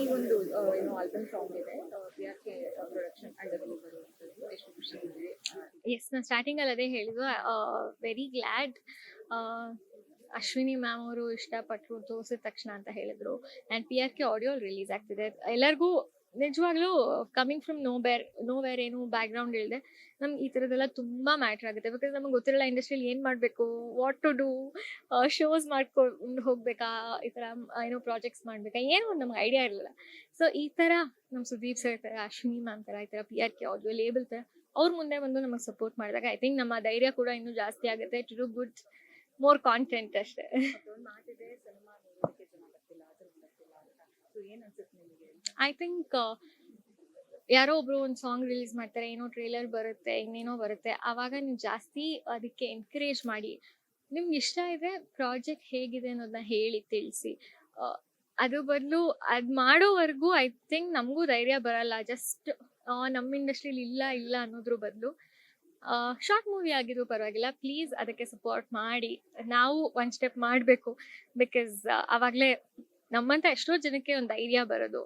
ಈ ಒಂದು ಏನೋ ಆಲ್ಬಮ್ ಸಾಂಗ್ ಇದೆ PRK ಪ್ರೊಡಕ್ಷನ್ ಅಂಡರಲ್ಲಿ ಬರುವಂಥದ್ದು ಎಷ್ಟು ಖುಷಿ ಇದೆ. ಎಸ್, ನಾನು ಸ್ಟಾರ್ಟಿಂಗಲ್ಲಿ ಅದೇ ಹೇಳಿದ್ದು. Very glad. ಅಶ್ವಿನಿ ಮ್ಯಾಮ್ ಅವರು ಇಷ್ಟಪಟ್ಟರು ತೋರಿಸಿದ ತಕ್ಷಣ ಅಂತ ಹೇಳಿದ್ರು. ಆ್ಯಂಡ್ PRK ಆಡಿಯೋ ರಿಲೀಸ್ ಆಗ್ತಿದೆ. ಎಲ್ಲರಿಗೂ ನಿಜವಾಗ್ಲೂ ಕಮಿಂಗ್ ಫ್ರಮ್ ನೋವೇರ್ ಏನು ಬ್ಯಾಕ್ಗ್ರೌಂಡ್ ಇಲ್ಲದೆ ನಮ್ಗೆ ಈ ಥರದ್ದೆಲ್ಲ ತುಂಬ ಮ್ಯಾಟ್ರ್ ಆಗುತ್ತೆ. ಬಿಕಾಸ್ ನಮಗೆ ಗೊತ್ತಿರಲ್ಲ ಇಂಡಸ್ಟ್ರಿಯಲ್ಲಿ ಏನು ಮಾಡಬೇಕು, ವಾಟ್ ಟು ಡೂ, ಶೋಸ್ ಮಾಡ್ಕೊಂಡು ಹೋಗ್ಬೇಕಾ, ಈ ಥರ ಏನೋ ಪ್ರಾಜೆಕ್ಟ್ಸ್ ಮಾಡಬೇಕಾ, ಏನೋ ಒಂದು ನಮ್ಗೆ ಐಡಿಯಾ ಇರಲಿಲ್ಲ. ಸೊ ಈ ಥರ ನಮ್ಮ ಸುದೀಪ್ ಸರ್ ಥರ, ಅಶ್ವಿನಿ ಮ್ಯಾಮ್ ಥರ, ಈ ಥರ PRK ಆಡಿಯೋ ಲೇಬಲ್ ಥರ ಅವ್ರ ಮುಂದೆ ಬಂದು ನಮಗೆ ಸಪೋರ್ಟ್ ಮಾಡಿದಾಗ ಐ ಥಿಂಕ್ ನಮ್ಮ ಧೈರ್ಯ ಕೂಡ ಇನ್ನೂ ಜಾಸ್ತಿ ಆಗುತ್ತೆ to do good more content ಅಷ್ಟೇ. ಒಂದು ಮಾತಿದೆ, ಸಿನಿಮಾ ನೋಡೋದಕ್ಕೆ ಜನ ಬರ್ತಿಲ್ಲ, ಅದ್ರ ಬರ್ತಿಲ್ಲ ಅಂತ. ಸೊ ಏನ್ ಅನ್ಸುತ್ತೆ ನಿಮಗೆ? ಐ ಥಿಂಕ್ ಯಾರೋ ಒಬ್ರು ಒಂದು ಸಾಂಗ್ ರಿಲೀಸ್ ಮಾಡ್ತಾರೆ, ಏನೋ ಟ್ರೇಲರ್ ಬರುತ್ತೆ, ಇನ್ನೇನೋ ಬರುತ್ತೆ, ಆವಾಗ ನೀವು ಜಾಸ್ತಿ ಅದಕ್ಕೆ ಎನ್ಕರೇಜ್ ಮಾಡಿ. ನಿಮ್ಗೆ ಇಷ್ಟ ಇದೆ, ಪ್ರಾಜೆಕ್ಟ್ ಹೇಗಿದೆ ಅನ್ನೋದನ್ನ ಹೇಳಿ ತಿಳಿಸಿ. ಅದ್ರ ಬದಲು ಅದು ಮಾಡೋವರೆಗೂ ಐ ಥಿಂಕ್ ನಮಗೂ ಧೈರ್ಯ ಬರಲ್ಲ. ಜಸ್ಟ್ ನಮ್ಮ ಇಂಡಸ್ಟ್ರಿಲಿ ಇಲ್ಲ ಅನ್ನೋದ್ರ ಬದಲು ಶಾರ್ಟ್ ಮೂವಿ ಆಗಿದ್ರು ಪರವಾಗಿಲ್ಲ, ಪ್ಲೀಸ್ ಅದಕ್ಕೆ ಸಪೋರ್ಟ್ ಮಾಡಿ. ನಾವು ಒಂದು ಸ್ಟೆಪ್ ಮಾಡಬೇಕು. ಬಿಕಾಸ್ ಆವಾಗಲೇ ನಮ್ಮಂಥ ಎಷ್ಟೋ ಜನಕ್ಕೆ ಒಂದು ಧೈರ್ಯ ಬರೋದು.